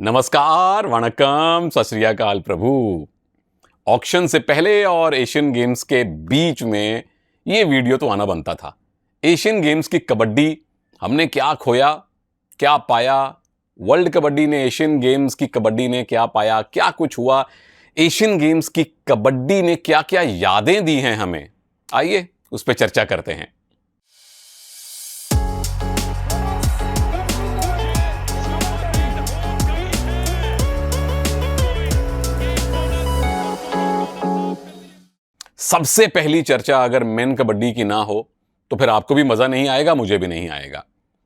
नमस्कार, वणक्कम, सत श्री अकाल प्रभु। ऑक्शन से पहले और एशियन गेम्स के बीच में ये वीडियो तो आना बनता था। एशियन गेम्स की कबड्डी, हमने क्या खोया, क्या पाया, वर्ल्ड कबड्डी ने एशियन गेम्स की कबड्डी ने क्या पाया, क्या कुछ हुआ, एशियन गेम्स की कबड्डी ने क्या क्या यादें दी हैं हमें, आइए उस पर चर्चा करते हैं। सबसे पहली चर्चा अगर मेन कबड्डी की ना हो तो फिर आपको भी मजा नहीं आएगा, मुझे भी नहीं आएगा।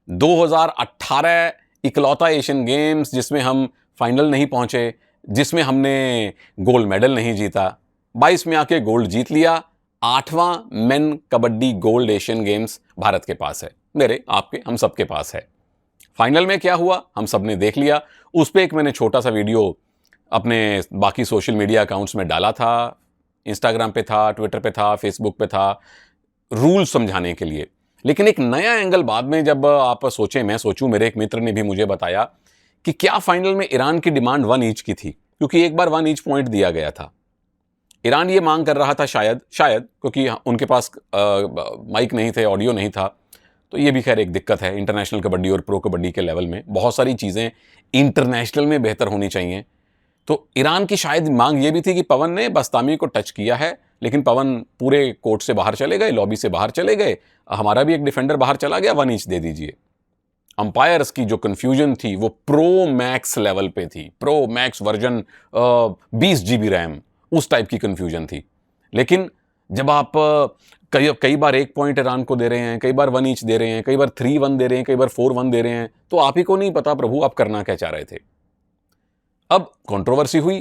2018 इकलौता एशियन गेम्स जिसमें हम फाइनल नहीं पहुंचे, जिसमें हमने गोल्ड मेडल नहीं जीता। 22 में आके गोल्ड जीत लिया। 8वां men kabaddi gold Asian Games Bharat के पास है, मेरे, आपके, हम सबके पास है। फाइनल में क्या हुआ हम सब ने देख लिया। उस पर एक मैंने छोटा सा वीडियो अपने बाकी सोशल मीडिया अकाउंट्स में डाला था। इंस्टाग्राम पे था, ट्विटर पे था, फेसबुक पे था, रूल समझाने के लिए। लेकिन एक नया एंगल बाद में जब आप सोचें, मैं सोचूं, मेरे एक मित्र ने भी मुझे बताया कि क्या फाइनल में ईरान की डिमांड 1 ईच की थी, क्योंकि एक बार 1 ईच पॉइंट दिया गया था। ईरान ये मांग कर रहा था, शायद क्योंकि उनके पास माइक नहीं थे, ऑडियो नहीं था। तो ये भी खैर एक दिक्कत है इंटरनेशनल कबड्डी और प्रो कबड्डी के लेवल में। बहुत सारी चीज़ें इंटरनेशनल में बेहतर होनी चाहिए। तो ईरान की शायद मांग ये भी थी कि पवन ने बस्तामी को टच किया है, लेकिन पवन पूरे कोर्ट से बाहर चले गए, लॉबी से बाहर चले गए, हमारा भी एक डिफेंडर बाहर चला गया, 1 ईच दे दीजिए। अंपायर्स की जो कंफ्यूजन थी वो प्रो मैक्स लेवल पे थी, pro max version 20 GB RAM, उस टाइप की कंफ्यूजन थी। लेकिन जब आप कई बार 1 पॉइंट ईरान को दे रहे हैं, कई बार 1 ईच दे रहे हैं, कई बार 3-1 दे रहे हैं, कई बार 4-1 दे रहे हैं, तो आप ही को नहीं पता प्रभु आप करना क्या चाह रहे थे। अब कंट्रोवर्सी हुई,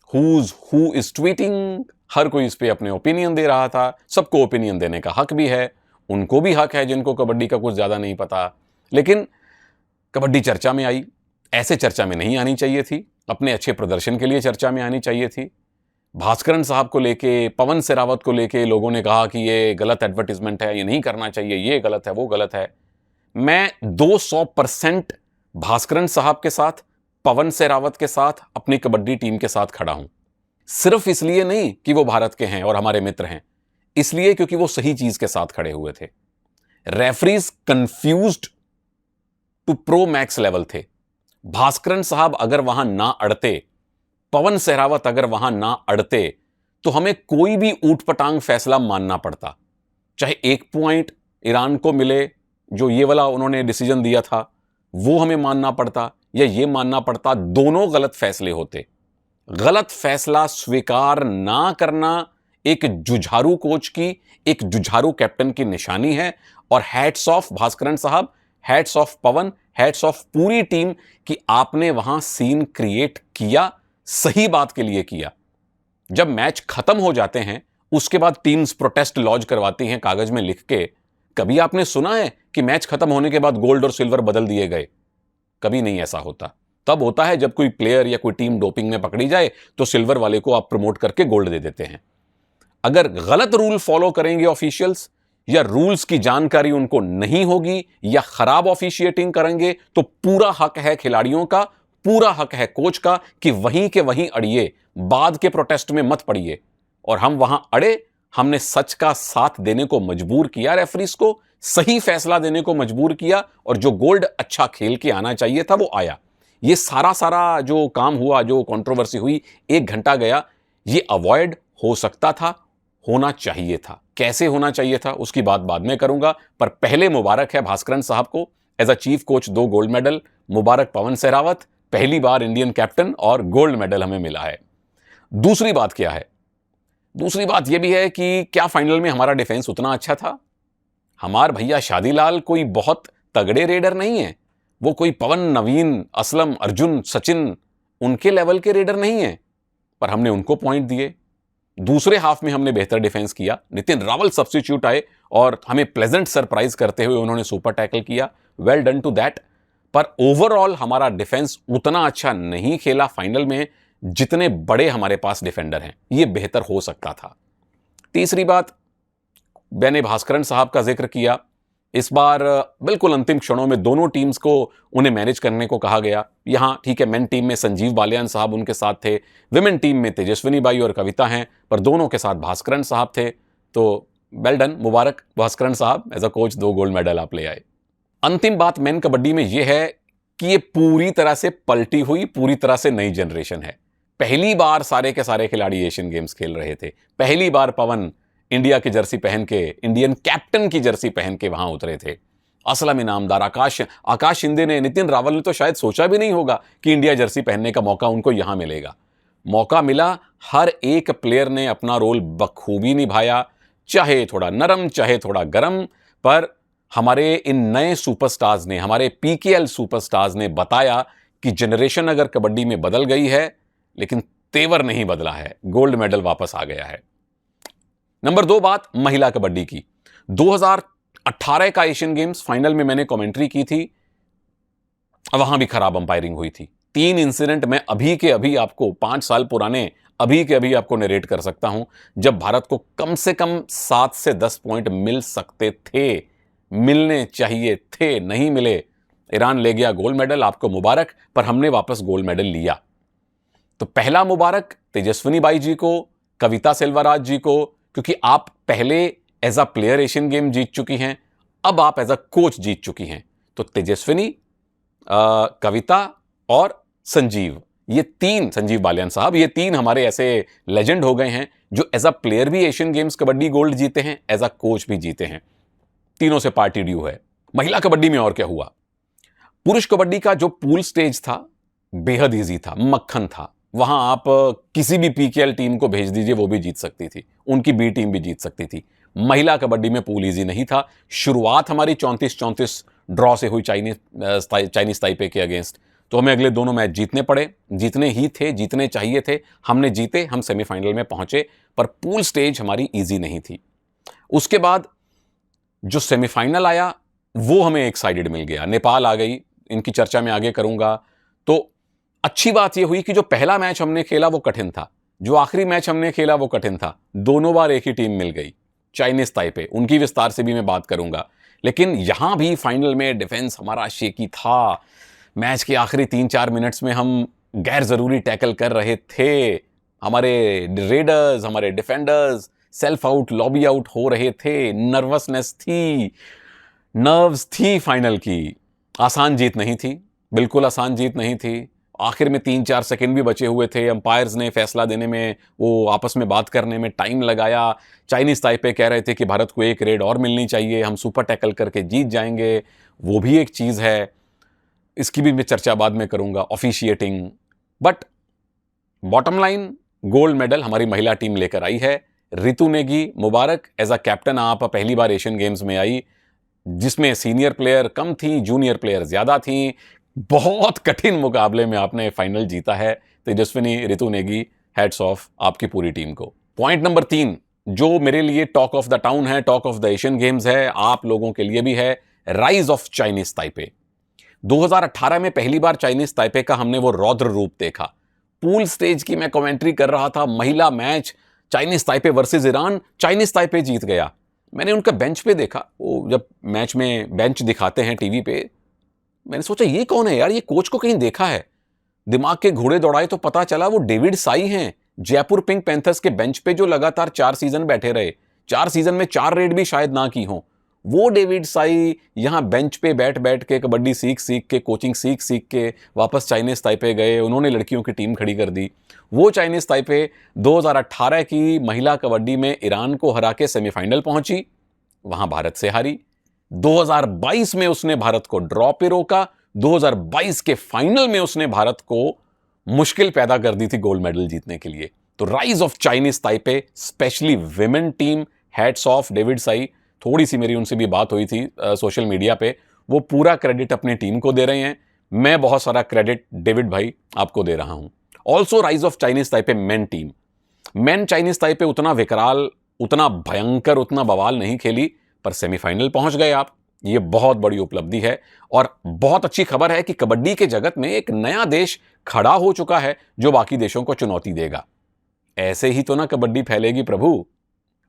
हु इज ट्वीटिंग, हर कोई इस पे अपने ओपिनियन दे रहा था। सबको ओपिनियन देने का हक भी है, उनको भी हक है जिनको कबड्डी का कुछ ज्यादा नहीं पता। लेकिन कबड्डी चर्चा में आई, ऐसे चर्चा में नहीं आनी चाहिए थी, अपने अच्छे प्रदर्शन के लिए चर्चा में आनी चाहिए थी। भास्करन साहब को लेके, पवन सेहरावत को लेके लोगों ने कहा कि ये गलत एडवर्टीजमेंट है, ये नहीं करना चाहिए, ये गलत है, वो गलत है। मैं 200% भास्करन साहब के साथ, पवन सेहरावत के साथ, अपनी कबड्डी टीम के साथ खड़ा हूं। सिर्फ इसलिए नहीं कि वो भारत के हैं और हमारे मित्र हैं, इसलिए क्योंकि वो सही चीज के साथ खड़े हुए थे। Referees confused to pro max level थे। भास्करन साहब अगर वहां ना अड़ते, पवन सेहरावत अगर वहां ना अड़ते, तो हमें कोई भी ऊटपटांग फैसला मानना पड़ता। चाहे 1 पॉइंट ईरान को मिले, जो ये वाला उन्होंने डिसीजन दिया था, वो हमें मानना पड़ता, या ये मानना पड़ता दोनों गलत फैसले होते। गलत फैसला स्वीकार ना करना एक जुझारू कोच की, एक जुझारू कैप्टन की निशानी है। और हैट्स ऑफ भास्करन साहब, हैट्स ऑफ पवन, हैट्स ऑफ पूरी टीम कि आपने वहां सीन क्रिएट किया, सही बात के लिए किया। जब मैच खत्म हो जाते हैं उसके बाद टीम्स प्रोटेस्ट लॉन्च करवाती हैं कागज में लिख के। कभी आपने सुना है कि मैच खत्म होने के बाद गोल्ड और सिल्वर बदल दिए गए? कभी नहीं ऐसा होता। तब होता है जब कोई प्लेयर या कोई टीम डोपिंग में पकड़ी जाए तो सिल्वर वाले को आप प्रमोट करके गोल्ड दे देते हैं। अगर गलत रूल फॉलो करेंगे ऑफिशियल्स, या रूल्स की जानकारी उनको नहीं होगी, या खराब ऑफिशिएटिंग करेंगे, तो पूरा हक है खिलाड़ियों का, पूरा हक है कोच का कि वहीं के वहीं अड़िए, बाद के प्रोटेस्ट में मत पड़िए। और हम वहां अड़े, हमने सच का साथ देने को मजबूर किया, रेफरीज को सही फैसला देने को मजबूर किया, और जो गोल्ड अच्छा खेल के आना चाहिए था वो आया। ये सारा जो काम हुआ, जो कंट्रोवर्सी हुई, 1 घंटा गया, ये अवॉइड हो सकता था, होना चाहिए था। कैसे होना चाहिए था उसकी बात बाद में करूंगा, पर पहले मुबारक है भास्करन साहब को, as a chief coach 2 gold medal. मुबारक पवन सेहरावत, पहली बार इंडियन कैप्टन और गोल्ड मेडल हमें मिला है। दूसरी बात क्या है? दूसरी बात यह भी है कि क्या फाइनल में हमारा डिफेंस उतना अच्छा था? हमार भैया शादीलाल कोई बहुत तगड़े रेडर नहीं है, वो कोई पवन, नवीन, असलम, अर्जुन, सचिन उनके लेवल के रेडर नहीं है, पर हमने उनको पॉइंट दिए। दूसरे हाफ में हमने बेहतर डिफेंस किया। नितिन रावल सब्स्टिट्यूट आए और हमें प्लेजेंट सरप्राइज करते हुए उन्होंने सुपर टैकल किया, वेल डन टू दैट। पर ओवरऑल हमारा डिफेंस उतना अच्छा नहीं खेला फाइनल में जितने बड़े हमारे पास डिफेंडर हैं, यह बेहतर हो सकता था। तीसरी बात, मैंने भास्करन साहब का जिक्र किया, इस बार बिल्कुल अंतिम क्षणों में दोनों टीम्स को उन्हें मैनेज करने को कहा गया। यहां ठीक है, मेन टीम में संजीव बालियान साहब उनके साथ थे, विमेन टीम में तेजस्विनी बाई और कविता हैं, पर दोनों के साथ भास्करन साहब थे। तो वेल डन, मुबारक भास्करन साहब, as a coach 2 gold medal आप ले आए। अंतिम बात मेन कबड्डी में यह है कि ये पूरी तरह से पलटी हुई, पूरी तरह से नई जनरेशन है। पहली बार सारे के सारे खिलाड़ी एशियन गेम्स खेल रहे थे। पहली बार पवन इंडिया की जर्सी पहन के, इंडियन कैप्टन की जर्सी पहन के वहां उतरे थे। असलम इनामदार, आकाश शिंदे ने, नितिन रावल ने तो शायद सोचा भी नहीं होगा कि इंडिया जर्सी पहनने का मौका उनको यहां मिलेगा। मौका मिला, हर एक प्लेयर ने अपना रोल बखूबी निभाया, चाहे थोड़ा नरम चाहे थोड़ा गरम, पर हमारे इन नए सुपरस्टार्स ने, हमारे पीकेएल सुपरस्टार्स ने बताया कि जनरेशन अगर कबड्डी में बदल गई है, लेकिन तेवर नहीं बदला है, गोल्ड मेडल वापस आ गया है। नंबर 2 बात महिला कबड्डी की। 2018 का एशियन गेम्स फाइनल में मैंने कमेंट्री की थी, वहां भी खराब अंपायरिंग हुई थी। 3 इंसिडेंट मैं अभी के अभी आपको, 5 साल पुराने अभी के अभी आपको नरेट कर सकता हूं, जब भारत को कम से कम 7 से 10 पॉइंट मिल सकते थे, मिलने चाहिए थे, नहीं मिले। ईरान ले गया गोल्ड मेडल, आपको मुबारक, पर हमने वापस गोल्ड मेडल लिया। तो पहला मुबारक तेजस्विनी बाई जी को, कविता सेल्वराज जी को, क्योंकि आप पहले as a player Asian game जीत चुकी हैं, अब आप एज अ कोच जीत चुकी हैं। तो तेजस्विनी, कविता और संजीव, ये 3, संजीव बालियान साहब, ये 3 हमारे ऐसे लेजेंड हो गए हैं जो एज अ प्लेयर भी एशियन गेम्स कबड्डी गोल्ड जीते हैं, एज अ कोच भी जीते हैं। तीनों से पार्टी ड्यू है। महिला कबड्डी में और क्या हुआ? पुरुष कबड्डी का जो पूल स्टेज था बेहद ईजी था, मक्खन था। वहां आप किसी भी पीकेएल टीम को भेज दीजिए, वो भी जीत सकती थी, उनकी बी टीम भी जीत सकती थी। महिला कबड्डी में पूल ईजी नहीं था। शुरुआत हमारी 34-34 ड्रॉ से हुई चाइनीज ताइपे के अगेंस्ट, तो हमें अगले दोनों मैच जीतने पड़े, जीतने ही थे, जीतने चाहिए थे, हमने जीते, हम सेमीफाइनल में पहुंचे, पर पूल स्टेज हमारी ईजी नहीं थी। उसके बाद जो सेमीफाइनल आया वो हमें एक साइडेड मिल गया, नेपाल आ गई, इनकी चर्चा में आगे करूंगा। तो अच्छी बात यह हुई कि जो पहला मैच हमने खेला वो कठिन था, जो आखिरी मैच हमने खेला वो कठिन था, दोनों बार एक ही टीम मिल गई, चाइनीज ताइपे, उनकी विस्तार से भी मैं बात करूंगा। लेकिन यहां भी फाइनल में डिफेंस हमारा शेकी था। मैच के आखिरी 3-4 मिनट्स में हम गैर जरूरी टैकल कर रहे थे, हमारे रेडर्स, हमारे defenders self out, lobby out हो रहे थे, नर्वसनेस थी, नर्व्स थी फाइनल की। आसान जीत नहीं थी, बिल्कुल आसान जीत नहीं थी। आखिर में 3-4 सेकंड भी बचे हुए थे, अंपायर्स ने फैसला देने में, वो आपस में बात करने में टाइम लगाया। चाइनीज ताइपे कह रहे थे कि भारत को एक रेड और मिलनी चाहिए, हम सुपर टैकल करके जीत जाएंगे, वो भी एक चीज है, इसकी भी मैं चर्चा बाद में करूंगा, officiating. But bottom line, gold medal हमारी महिला टीम लेकर आई है। रितु नेगी, मुबारक, एज अ कैप्टन आप पहली बार एशियन गेम्स में आई, जिसमें सीनियर प्लेयर कम थी, जूनियर प्लेयर ज्यादा थी। बहुत कठिन मुकाबले में आपने फाइनल जीता है। तेजस्विनी, रितु नेगी, हैट्स ऑफ आपकी पूरी टीम को। पॉइंट नंबर 3, जो मेरे लिए टॉक ऑफ द टाउन है, talk of the Asian games है, आप लोगों के लिए भी है, राइज ऑफ चाइनीज ताइपे। 2018 में पहली बार चाइनीज ताइपे का हमने वो रौद्र रूप देखा। पूल स्टेज की मैं कमेंट्री कर रहा था, महिला match Chinese Taipei versus Iran, Chinese Taipei जीत गया। मैंने उनका बेंच पे देखा, वो जब मैच में बेंच दिखाते हैं टीवी पे, मैंने सोचा ये कौन है यार, ये कोच को कहीं देखा है। दिमाग के घोड़े दौड़ाए तो पता चला वो डेविड साई हैं, जयपुर पिंक पैंथर्स के बेंच पे जो लगातार 4 सीजन बैठे रहे, 4 सीजन में 4 रेड भी शायद ना की हो। वो डेविड साई यहां बेंच पे बैठ बैठ के कबड्डी सीख सीख के, कोचिंग सीख सीख के वापस चाइनीज ताइपे गए, उन्होंने लड़कियों की टीम खड़ी कर दी। वो चाइनीज ताइपे 2018 की महिला कबड्डी में ईरान को हरा के सेमीफाइनल पहुंची, वहां भारत से हारी। 2022 में उसने भारत को ड्रॉ पे रोका, 2022 के फाइनल में उसने भारत को मुश्किल पैदा कर दी थी गोल्ड मेडल जीतने के लिए। तो rise of Chinese Taipei, specially women team, hats off David Sai. थोड़ी सी मेरी उनसे भी बात हुई थी सोशल मीडिया पे, वो पूरा क्रेडिट अपनी टीम को दे रहे हैं, मैं बहुत सारा क्रेडिट डेविड भाई आपको दे रहा हूं। Also rise of Chinese Taipei main team, main Chinese Taipei उतना विकराल, उतना भयंकर, उतना बवाल नहीं खेली, पर सेमीफाइनल पहुंच गए आप, ये बहुत बड़ी उपलब्धि है। और बहुत अच्छी खबर है कि कबड्डी के जगत में एक नया देश खड़ा हो चुका है जो बाकी देशों को चुनौती देगा। ऐसे ही तो ना कबड्डी फैलेगी प्रभु।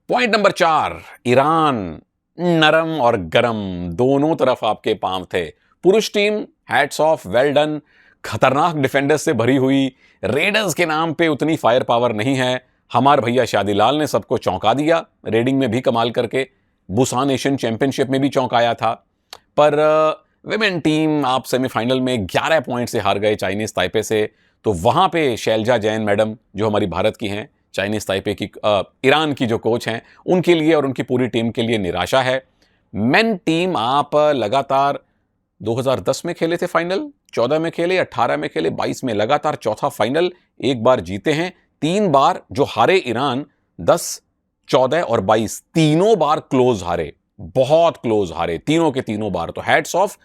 Point number 4, Iran. नरम और गरम दोनों तरफ आपके पांव थे। पुरुष team hats off, well done. खतरनाक डिफेंडर्स से भरी हुई, रेडर्स के नाम पे उतनी फायर पावर नहीं है। हमारे भैया शादीलाल ने सबको चौंका दिया, रेडिंग में भी कमाल करके, बुसान एशियन चैंपियनशिप में भी चौंकाया था। पर विमेन टीम आप सेमीफाइनल में 11 पॉइंट से हार गए चाइनीज ताइपे से। तो वहां पे शैलजा जैन मैडम, जो हमारी भारत की हैं, चाइनीज ताइपे की ईरान की जो कोच हैं, उनके लिए और उनकी पूरी टीम के लिए निराशा है। मेन टीम आप लगातार 2010 में खेले थे फाइनल, 14 में खेले, 18 में खेले, 22 में लगातार चौथा फाइनल, एक बार जीते हैं। 3 बार जो हारे ईरान, 10, 14 और 22, तीनों बार क्लोज हारे, बहुत क्लोज हारे तीनों के तीनों बार। तो हैट्स ऑफ,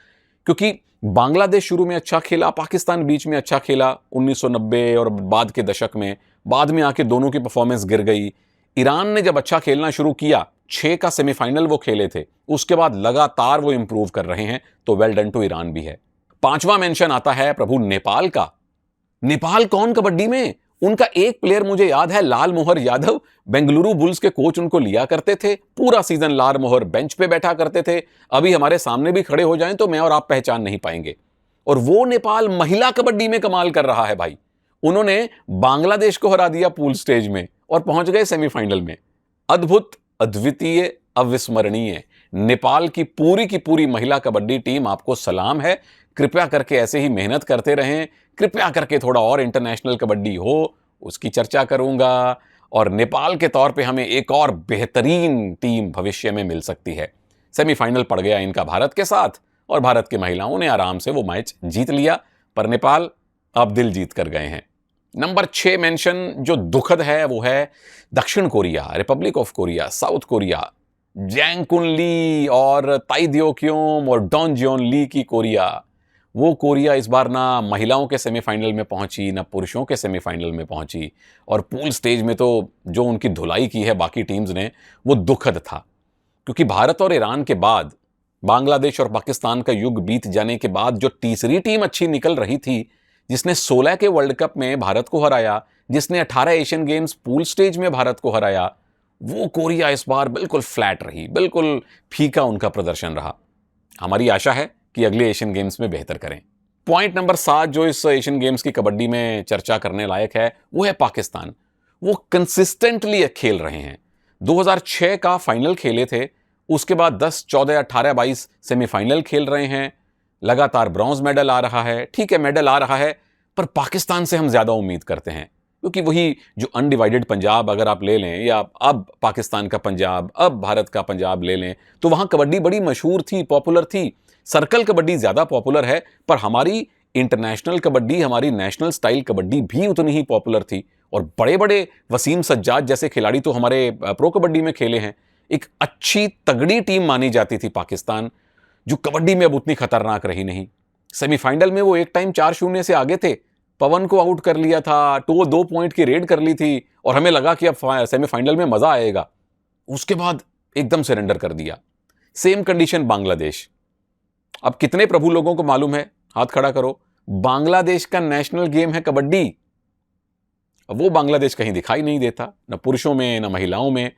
क्योंकि बांग्लादेश शुरू में अच्छा खेला, पाकिस्तान बीच में अच्छा खेला 1990 और बाद के दशक में, बाद में आके दोनों की परफॉर्मेंस गिर गई। ईरान ने जब अच्छा खेलना शुरू किया, 6 का सेमीफाइनल वो खेले थे, उसके बाद लगातार वो इंप्रूव कर रहे हैं। तो वेल डन टू ईरान भी है। 5वां मेंशन आता है प्रभु नेपाल का। नेपाल कौन कबड्डी में? उनका एक प्लेयर मुझे याद है, लाल मोहर यादव। बेंगलुरु बुल्स के कोच उनको लिया करते थे, पूरा सीजन लाल मोहर बेंच पे बैठा करते थे। अभी हमारे सामने भी खड़े हो जाएं तो मैं और आप पहचान नहीं पाएंगे। और वो नेपाल महिला कबड्डी में कमाल कर रहा है भाई। उन्होंने बांग्लादेश को हरा दिया पूल स्टेज में और पहुंच गए सेमीफाइनल में। अद्भुत, अद्वितीय, अविस्मरणीय। नेपाल की पूरी महिला कबड्डी टीम आपको सलाम है। कृपया करके ऐसे ही मेहनत करते रहें। कृपया करके थोड़ा और इंटरनेशनल कबड्डी हो, उसकी चर्चा करूंगा। और नेपाल के तौर पे हमें एक और बेहतरीन टीम भविष्य में मिल सकती है। सेमीफाइनल पड़ गया इनका भारत के साथ और भारत की महिलाओं ने आराम से वो मैच जीत लिया, पर नेपाल अब दिल जीत कर गए हैं। नंबर 6 मेंशन जो दुखद है वो है दक्षिण Korea, republic of Korea, South Korea. Jang Kun Lee और ताई दियोक्योम और डॉन जियोन ली की कोरिया। वो कोरिया इस बार ना महिलाओं के सेमीफाइनल में पहुंची, ना पुरुषों के सेमीफाइनल में पहुंची। और पूल स्टेज में तो जो उनकी धुलाई की है बाकी टीम्स ने, वो दुखद था। क्योंकि भारत और ईरान के बाद, बांग्लादेश और पाकिस्तान का युग बीत जाने के बाद जो तीसरी टीम अच्छी निकल रही थी, जिसने 16 के वर्ल्ड कप में भारत को हराया, जिसने 18 एशियन गेम्स पूल स्टेज में भारत को हराया, वो कोरिया इस बार बिल्कुल फ्लैट रही, बिल्कुल फीका उनका प्रदर्शन रहा। हमारी आशा है कि अगले एशियन गेम्स में बेहतर करें। पॉइंट नंबर 7 जो इस एशियन गेम्स की कबड्डी में चर्चा करने लायक है, वो है पाकिस्तान। वो कंसिस्टेंटली खेल रहे हैं। 2006 का फाइनल खेले थे, उसके बाद 10, 14, 18, 22 सेमीफाइनल खेल रहे हैं। लगातार ब्रॉन्ज मेडल आ रहा है। ठीक है, मेडल आ रहा है, पर पाकिस्तान से हम ज्यादा उम्मीद करते हैं। क्योंकि वही जो अनडिवाइडेड पंजाब अगर आप ले लें, या अब पाकिस्तान का पंजाब, अब भारत का पंजाब ले लें, तो वहां कबड्डी बड़ी मशहूर थी, पॉपुलर थी। सर्कल कबड्डी ज्यादा पॉपुलर है, पर हमारी इंटरनेशनल कबड्डी, हमारी नेशनल स्टाइल कबड्डी भी उतनी ही पॉपुलर थी। और बड़े बड़े वसीम सज्जाद जैसे खिलाड़ी तो हमारे प्रो कबड्डी में खेले हैं। एक अच्छी तगड़ी टीम मानी जाती थी पाकिस्तान, जो कबड्डी में अब उतनी खतरनाक रही नहीं। सेमीफाइनल में वो एक टाइम 4-0 से आगे थे, पवन को आउट कर लिया था, 2 पॉइंट की रेड कर ली थी, और हमें लगा कि अब सेमीफाइनल में मजा आएगा। उसके बाद एकदम सरेंडर कर दिया। Same condition Bangladesh. अब कितने प्रभु लोगों को मालूम है, हाथ खड़ा करो, बांग्लादेश का नेशनल गेम है कबड्डी। अब वो बांग्लादेश कहीं दिखाई नहीं देता, न पुरुषों में न महिलाओं में।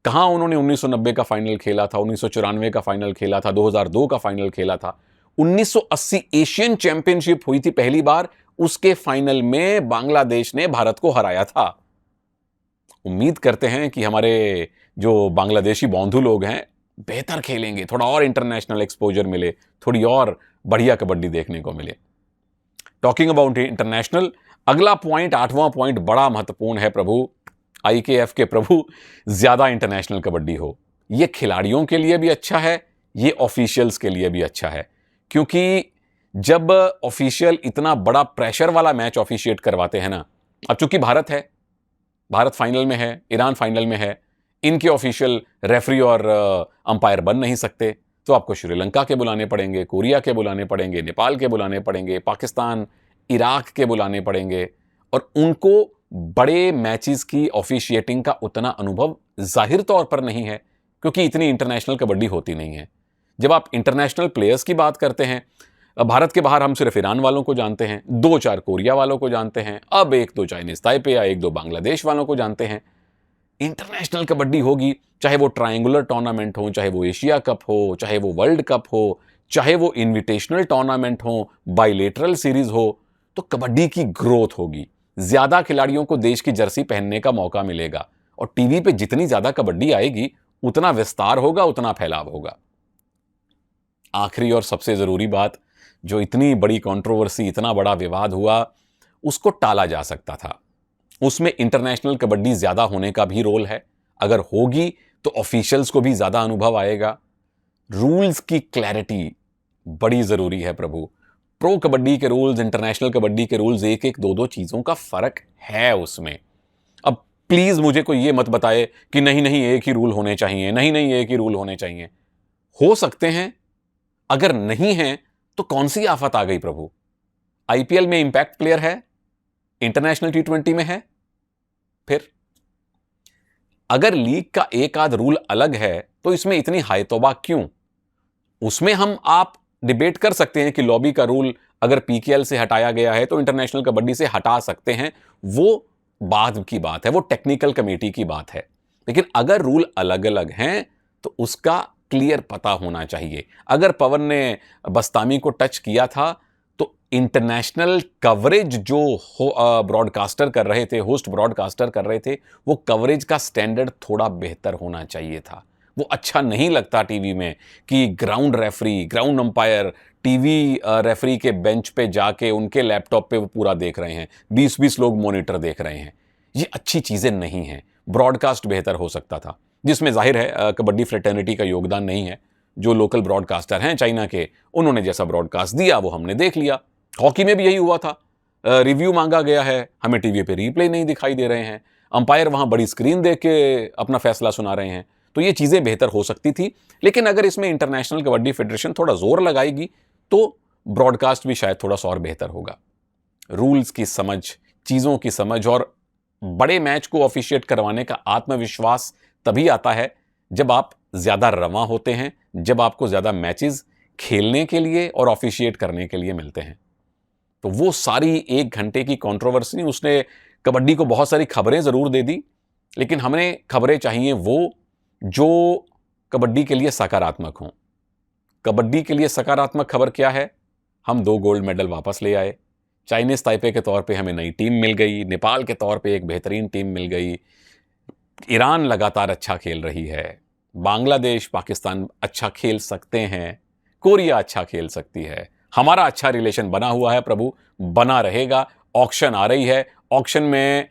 कहां उन्होंने 1990 का फाइनल खेला था, 1994 का फाइनल खेला था, 2002 का फाइनल खेला था। 1980 एशियन चैंपियनशिप हुई थी पहली बार, उसके फाइनल में बांग्लादेश ने भारत को हराया था। उम्मीद करते हैं कि हमारे जो बांग्लादेशी बंधु लोग हैं बेहतर खेलेंगे, थोड़ा और इंटरनेशनल एक्सपोजर मिले, थोड़ी और बढ़िया कबड्डी देखने को मिले। टॉकिंग अबाउट इंटरनेशनल, अगला पॉइंट, 8वां पॉइंट बड़ा महत्वपूर्ण है प्रभु, IKF के प्रभु, ज्यादा इंटरनेशनल कबड्डी हो। यह खिलाड़ियों के लिए भी अच्छा है, ये ऑफिशियल्स के लिए भी अच्छा है। क्योंकि जब ऑफिशियल इतना बड़ा प्रेशर वाला मैच ऑफिशिएट करवाते हैं ना, अब चूंकि भारत है, भारत फाइनल में है, ईरान फाइनल में है, इनके ऑफिशियल रेफरी और अंपायर बन नहीं सकते, तो आपको श्रीलंका के बुलाने पड़ेंगे, कोरिया के बुलाने पड़ेंगे, नेपाल के बुलाने पड़ेंगे, पाकिस्तान, इराक के बुलाने पड़ेंगे। और उनको बड़े मैचेस की ऑफिशिएटिंग का उतना अनुभव जाहिर तौर पर नहीं है, क्योंकि इतनी इंटरनेशनल कबड्डी होती नहीं है। जब आप इंटरनेशनल प्लेयर्स की बात करते हैं, भारत के बाहर हम सिर्फ ईरान वालों को जानते हैं, 2-4 कोरिया वालों को जानते हैं, अब 1-2 चाइनीज ताइपे या 1-2 बांग्लादेश वालों को जानते हैं। इंटरनेशनल कबड्डी होगी, चाहे वो ट्रायंगुलर टूर्नामेंट हो, चाहे वो एशिया कप हो, चाहे वो वर्ल्ड कप हो, चाहे वो इनविटेशनल टूर्नामेंट हो, बाइलेटरल सीरीज हो, तो कबड्डी की ग्रोथ होगी। ज्यादा खिलाड़ियों को देश की जर्सी पहनने का मौका मिलेगा और टीवी पे जितनी ज्यादा कबड्डी आएगी उतना विस्तार होगा, उतना फैलाव होगा। आखिरी और सबसे जरूरी बात, जो इतनी बड़ी कंट्रोवर्सी, इतना बड़ा विवाद हुआ, उसको टाला जा सकता था। उसमें इंटरनेशनल कबड्डी ज्यादा होने का भी रोल है। अगर होगी तो ऑफिशियल्स को भी ज्यादा अनुभव आएगा। रूल्स की क्लैरिटी बड़ी जरूरी है प्रभु। प्रो कबड्डी के रूल्स, इंटरनेशनल कबड्डी के रूल्स, एक एक दो दो चीजों का फर्क है उसमें। अब प्लीज मुझे कोई ये मत बताए कि नहीं नहीं एक ही रूल होने चाहिए, नहीं नहीं एक ही रूल होने चाहिए। हो सकते हैं, अगर नहीं है तो कौन सी आफत आ गई प्रभु। आईपीएल में इंपैक्ट प्लेयर है, इंटरनेशनल टी20 में है। फिर अगर लीग का एक आध रूल अलग है तो इसमें इतनी हाय तौबा क्यों। उसमें हम आप डिबेट कर सकते हैं कि लॉबी का रूल अगर पीकेएल से हटाया गया है तो इंटरनेशनल कबड्डी से हटा सकते हैं, वो बाद की बात है, वो टेक्निकल कमेटी की बात है। लेकिन अगर रूल अलग अलग हैं तो उसका क्लियर पता होना चाहिए। अगर पवन ने बस्तामी को टच किया था तो इंटरनेशनल कवरेज जो ब्रॉडकास्टर कर रहे थे, होस्ट ब्रॉडकास्टर कर रहे थे, वो कवरेज का स्टैंडर्ड थोड़ा बेहतर होना चाहिए था। वो अच्छा नहीं लगता टीवी में कि ground referee, ground umpire TV referee के बेंच पे जाके उनके लैपटॉप पे वो पूरा देख रहे हैं, 20-20 लोग मॉनिटर देख रहे हैं। ये अच्छी चीजें नहीं हैं। ब्रॉडकास्ट बेहतर हो सकता था, जिसमें जाहिर है कबड्डी फ्रेटर्निटी का योगदान नहीं है। जो लोकल ब्रॉडकास्टर हैं चाइना के, उन्होंने जैसा ब्रॉडकास्ट दिया वो हमने देख लिया। हॉकी में भी यही हुआ था, रिव्यू मांगा गया है, हमें टीवी पे रिप्ले नहीं दिखाई दे रहे हैं, अंपायर वहां बड़ी स्क्रीन देख के अपना फैसला सुना रहे हैं। तो ये चीजें बेहतर हो सकती थी। लेकिन अगर इसमें इंटरनेशनल कबड्डी फेडरेशन थोड़ा जोर लगाएगी तो ब्रॉडकास्ट भी शायद थोड़ा सा और बेहतर होगा। रूल्स की समझ, चीजों की समझ और बड़े मैच को ऑफिशिएट करवाने का आत्मविश्वास तभी आता है जब आप ज्यादा रवां होते हैं, जब आपको ज्यादा मैचेस खेलने के लिए और ऑफिशिएट करने के लिए मिलते हैं। तो वो सारी 1 घंटे की कंट्रोवर्सी, उसने कबड्डी को बहुत सारी खबरें जरूर दे दी, लेकिन हमें खबरें चाहिए वो जो कबड्डी के लिए सकारात्मक हों। कबड्डी के लिए सकारात्मक खबर क्या है? हम 2 गोल्ड मेडल वापस ले आए। चाइनीज ताइपे के तौर पे हमें नई टीम मिल गई, नेपाल के तौर पे एक बेहतरीन टीम मिल गई, ईरान लगातार अच्छा खेल रही है, बांग्लादेश, पाकिस्तान अच्छा खेल सकते हैं, कोरिया अच्छा खेल सकती है। हमारा अच्छा रिलेशन बना हुआ है प्रभु, बना रहेगा। ऑक्शन आ रही है, ऑक्शन में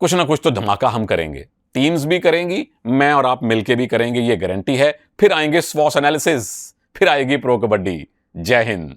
कुछ ना कुछ तो धमाका हम करेंगे। टीम्स भी करेंगी, मैं और आप मिलके भी करेंगे, ये गारंटी है। फिर आएंगे स्वॉस एनालिसिस, फिर आएगी प्रो कबड्डी। जय हिंद।